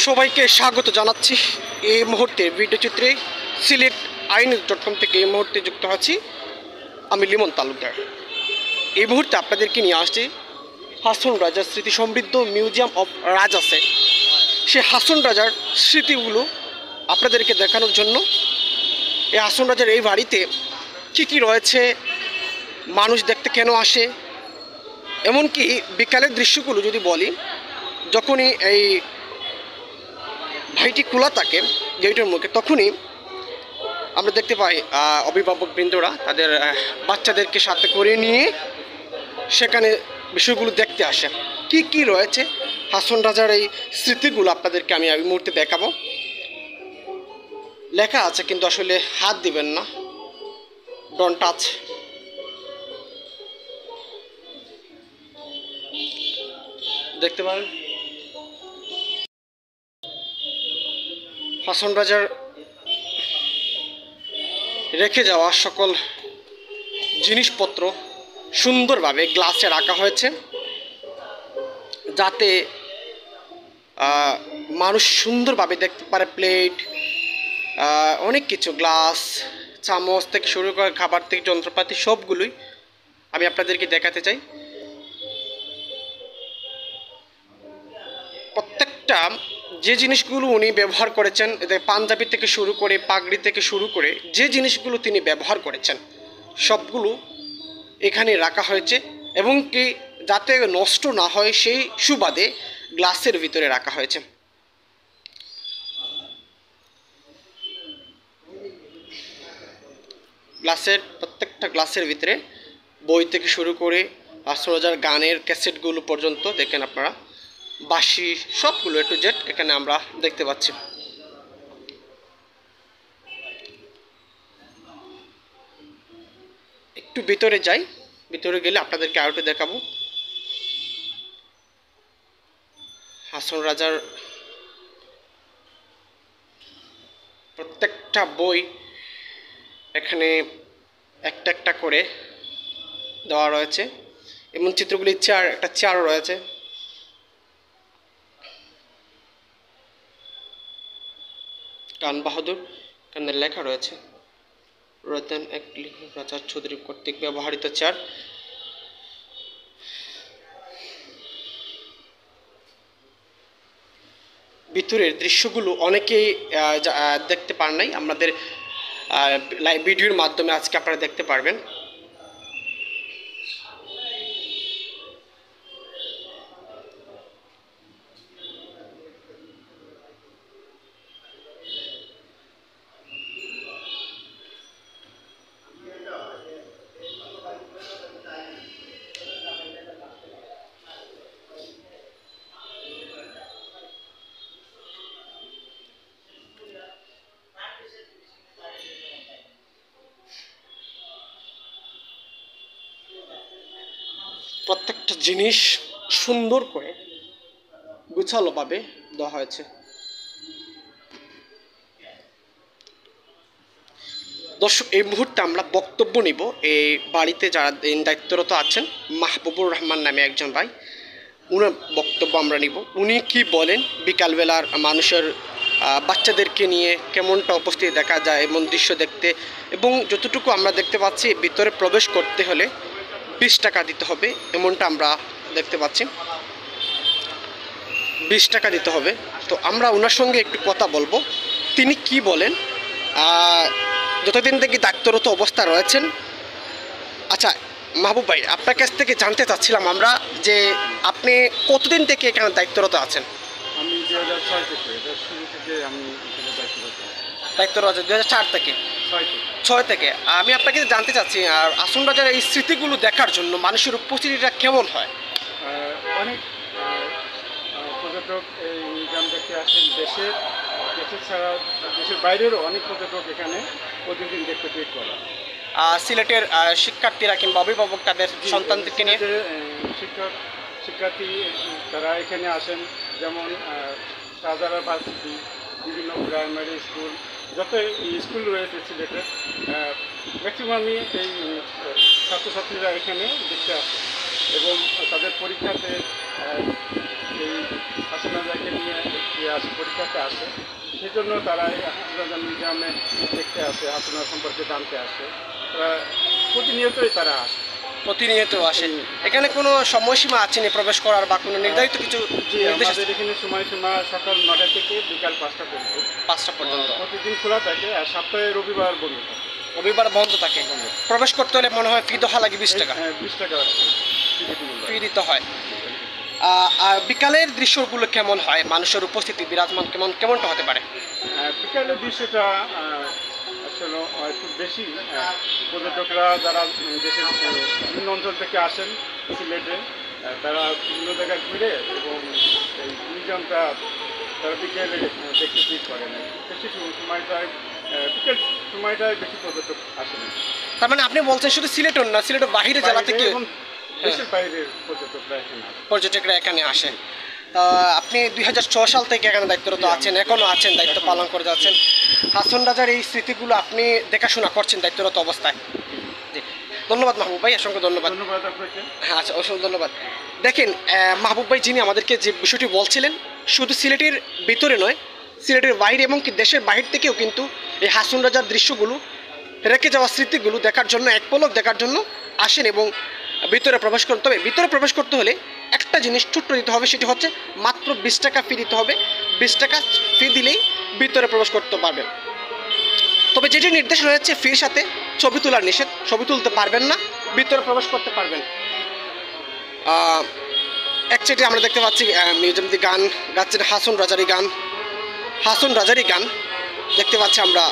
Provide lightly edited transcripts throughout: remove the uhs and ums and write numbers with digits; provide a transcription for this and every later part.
সবাইকে স্বাগত জানাচ্ছি এই মুহূর্তে ভিডিও চিত্রে সিলেট আইনিউজ.com থেকে এই মুহূর্তে যুক্ত আছি আমি লিমন তালুকদার। এই মুহূর্তে আপনাদেরকে নিয়ে আসছি হাসন রাজার স্মৃতি সমৃদ্ধ মিউজিয়াম অফ রাজাসে। সে হাসন রাজার স্মৃতিগুলো আপনাদেরকে দেখানোর জন্য এই হাসন রাজার এই বাড়িতে কী রয়েছে, মানুষ দেখতে কেন আসে, এমনকি বিকালের দৃশ্যগুলো যদি বলি, যখনই এই ভাইটি খোলা থাকে গেটের মুখে, তখনই আমরা দেখতে পাই অভিভাবকবৃন্দরা তাদের বাচ্চাদেরকে সাথে করে নিয়ে সেখানে বিষয়গুলো দেখতে আসে। কি রয়েছে হাসন রাজার এই স্মৃতিগুলো আপনাদেরকে আমি এই মুহূর্তে দেখাবো। লেখা আছে কিন্তু আসলে হাত দিবেন না, ডোন্ট টাচ। দেখতে পারেন হাসন রাজার রেখে যাওয়া সকল জিনিসপত্র সুন্দরভাবে গ্লাসে রাখা হয়েছে, যাতে মানুষ সুন্দরভাবে দেখতে পারে। প্লেট, অনেক কিছু, গ্লাস, চামচ থেকে শুরু করে খাবার থেকে যন্ত্রপাতি সবগুলোই আমি আপনাদেরকে দেখাতে চাই। প্রত্যেকটা যে জিনিসগুলো উনি ব্যবহার করেছেন, পাঞ্জাবি থেকে শুরু করে পাগড়ি থেকে শুরু করে যে জিনিসগুলো তিনি ব্যবহার করেছেন সবগুলো এখানে রাখা হয়েছে, এবং কি যাতে নষ্ট না হয় সেই সুবাদে গ্লাসের ভিতরে রাখা হয়েছে। প্রত্যেকটা গ্লাসের ভিতরে বই থেকে শুরু করে হাসন রাজার গানের ক্যাসেটগুলো পর্যন্ত দেখেন আপনারা, বাঁশি সবগুলো A to Z এখানে আমরা দেখতে পাচ্ছি। একটু ভিতরে যাই, ভিতরে গেলে আপনাদেরকে আরেকটু দেখাবো। হাসন রাজার প্রত্যেকটা বই এখানে একটা একটা করে দেওয়া রয়েছে, এবং চিত্রগুলি একটা চেয়ারও রয়েছে। খান বাহাদুর এখানে লেখা রয়েছে, রতন একলি রাজা চৌধুরী কর্তৃক ব্যবহৃত চেয়ার। ভিতরের দৃশ্যগুলো অনেকেই দেখতে পান নাই, আমাদের ভিডিওর মাধ্যমে আজকে আপনারা দেখতে পারবেন। প্রত্যেকটা জিনিস সুন্দর করে গুছালোভাবে দেওয়া হয়েছে। দর্শক, এই মুহূর্তে আমরা বক্তব্য নিব এই বাড়িতে যারা দায়িত্বরত আছেন, মাহবুবুর রহমান নামে একজন ভাই, উনার বক্তব্য আমরা নিব। উনি কি বলেন, বিকালবেলার মানুষের বাচ্চাদেরকে নিয়ে কেমনটা উপস্থিতি দেখা যায় এমন দৃশ্য দেখতে, এবং যতটুকু আমরা দেখতে পাচ্ছি ভিতরে প্রবেশ করতে হলে 20 টাকা দিতে হবে, এমনটা আমরা দেখতে পাচ্ছি। 20 টাকা দিতে হবে। তো আমরা ওনার সঙ্গে একটু কথা বলবো, তিনি কি বলেন, যতদিন থেকে দায়িত্বরত অবস্থা রয়েছেন। আচ্ছা মাহবুব ভাই, আপনার কাছ থেকে জানতে চাচ্ছিলাম আমরা যে আপনি কতদিন থেকে এখানে দায়িত্বরত আছেন? আমি 2006 থেকে, শুরু থেকে আমি দায়িত্বরত আছেন 2004 থেকে, 6 থেকে। আমি আপনাকে জানতে চাচ্ছি, আর হাসন রাজার এই স্মৃতিগুলো দেখার জন্য মানুষের উপস্থিতিটা কেমন হয়? অনেক পর্যটক এই মিউজিয়াম দেখতে আসেন, দেশের ছাড়া দেশের বাইরেরও অনেক পর্যটক এখানে প্রতিদিন দেখতে পেয়ে করে। সিলেটের শিক্ষার্থীরা কিংবা অভিভাবক তাদের সন্তানদেরকে নিয়ে শিক্ষার্থী তারা এখানে আসেন, যেমন শাহজালাল ভার্সিটি, বিভিন্ন প্রাইমারি স্কুল, যত স্কুল রয়েছে সিলেটের ম্যাক্সিমামই এই ছাত্রছাত্রীরা এখানে দেখতে আসে। এবং তাদের পরীক্ষাতে এই হাসিন রাজাকে নিয়ে যে আসে পরীক্ষাতে আসে, সেজন্য তারা এই হাসিন রাজা মিউজিয়ামে দেখতে আসে, হাসিন রাজা সম্পর্কে জানতে আসে। তারা প্রতিনিয়তই তারা আসে। প্রতিনিয়ত আসেন। এখানে কোনো সময়সীমা আছে না প্রবেশ করার বা কোনো নির্ধারিত কিছু জি, নির্দেশ আছে? আমাদের এখানে সময়সীমা সকাল 9টা থেকে বিকাল 5টা পর্যন্ত 5টা পর্যন্ত। প্রতিদিন খোলা থাকে, আর সপ্তাহে রবিবার বন্ধ থাকে। রবিবার বন্ধ থাকে। প্রবেশ করতে হলে মনে হয় ফি দেওয়া লাগে 20 টাকা। 20 টাকা টিকিট মূল্য। ফি দিতে হয়। আর বিকালের দৃশ্যগুলো কেমন হয়, মানুষের উপস্থিতি বিরাজমান কেমনটা হতে পারে? বিকালের দৃশ্যটা আসলে একটু বেশি। পর্যটকরা যারা দেশের বিভিন্ন অঞ্চল থেকে আসেন সিলেটে, তারা বিভিন্ন জায়গায় ঘুরে এবং এই মিউজিয়ামটা তারা বিকেলে দেখতে ঠিক করেন। বেশি সময়টায় বিকেল সময়টায় বেশি পর্যটক আসেন। তার মানে আপনি বলছেন শুধু সিলেটন না, সিলেটের বাহিরে জেলা থেকে এবং দেশের বাইরের পর্যটকরা এখানে আসেন। পর্যটকরা এখানে আসেন। আপনি 2006 সাল থেকে এখানে দায়িত্বরত আছেন, এখনও আছেন, দায়িত্ব পালন করে যাচ্ছেন। হাসন রাজার এই স্মৃতিগুলো আপনি দেখাশোনা করছেন দায়িত্বরত অবস্থায়। জি, ধন্যবাদ মাহবুব ভাই, অসংখ্য ধন্যবাদ। ধন্যবাদ আপনাকে। হ্যাঁ, আচ্ছা, অসংখ্য ধন্যবাদ। দেখেন, মাহবুব ভাই যিনি আমাদেরকে যে বিষয়টি বলছিলেন, শুধু সিলেটের ভিতরে নয়, সিলেটের বাইরে এবং কি দেশের বাইরে থেকেও কিন্তু এই হাসন রাজার দৃশ্যগুলো, রেখে যাওয়া স্মৃতিগুলো দেখার জন্য, এক পলক দেখার জন্য আসেন এবং ভিতরে প্রবেশ করতে হবে। ভিতরে প্রবেশ করতে হলে একটা জিনিস ছোট্ট দিতে হবে, সেটি হচ্ছে মাত্র 20 টাকা ফি দিতে হবে। 20 টাকা ফি দিলেই ভিতরে প্রবেশ করতে পারবেন। তবে যেটি নির্দেশ রয়েছে, ফির সাথে ছবি তোলার নিষেধ, ছবি তুলতে পারবেন না, ভিতরে প্রবেশ করতে পারবেন। একচেটে আমরা দেখতে পাচ্ছি মিউজিয়াম দিয়ে গান গাচ্ছেন, হাসন রাজারি গান দেখতে পাচ্ছি আমরা।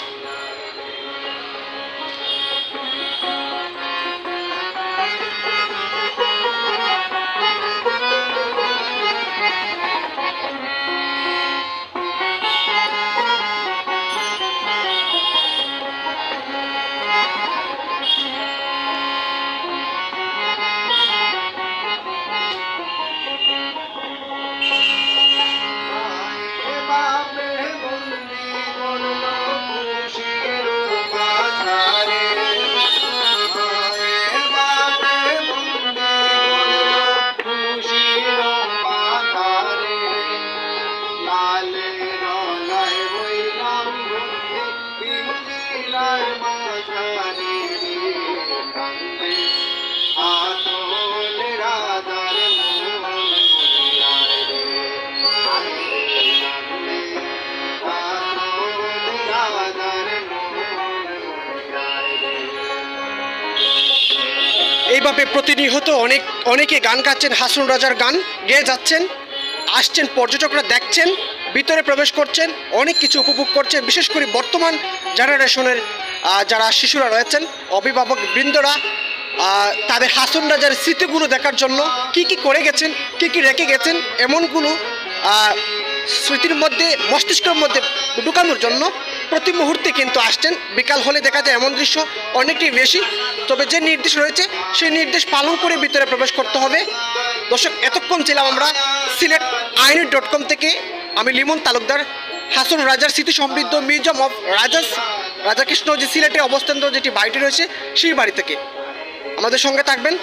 এইভাবে প্রতিনিয়ত অনেকে গান গাচ্ছেন, হাসন রাজার গান গেয়ে যাচ্ছেন, আসছেন, পর্যটকরা দেখছেন, ভিতরে প্রবেশ করছেন, অনেক কিছু উপভোগ করছেন। বিশেষ করে বর্তমান জেনারেশনের যারা শিশুরা রয়েছেন, অভিভাবক বৃন্দরা, তাদের হাসন রাজার স্মৃতিগুলো দেখার জন্য কি কি করে গেছেন, কি কি রেখে গেছেন, এমনগুলো স্মৃতির মধ্যে, মস্তিষ্কের মধ্যে ঢুকানোর জন্য প্রতি মুহূর্তে কিন্তু আসছেন। বিকাল হলে দেখা যায় এমন দৃশ্য অনেকটাই বেশি। তবে যে নির্দেশ রয়েছে সেই নির্দেশ পালন করে ভিতরে প্রবেশ করতে হবে। দর্শক, এতক্ষণ ছিলাম আমরা সিলেট আইনি.com থেকে। আমি লিমন তালুকদার। হাসন রাজার স্মৃতি সমৃদ্ধ মিউজিয়াম অফ রাজাকৃষ্ণ যে সিলেটে অবস্থান, যেটি বাড়িটি রয়েছে সেই বাড়ি থেকে। আমাদের সঙ্গে থাকবেন।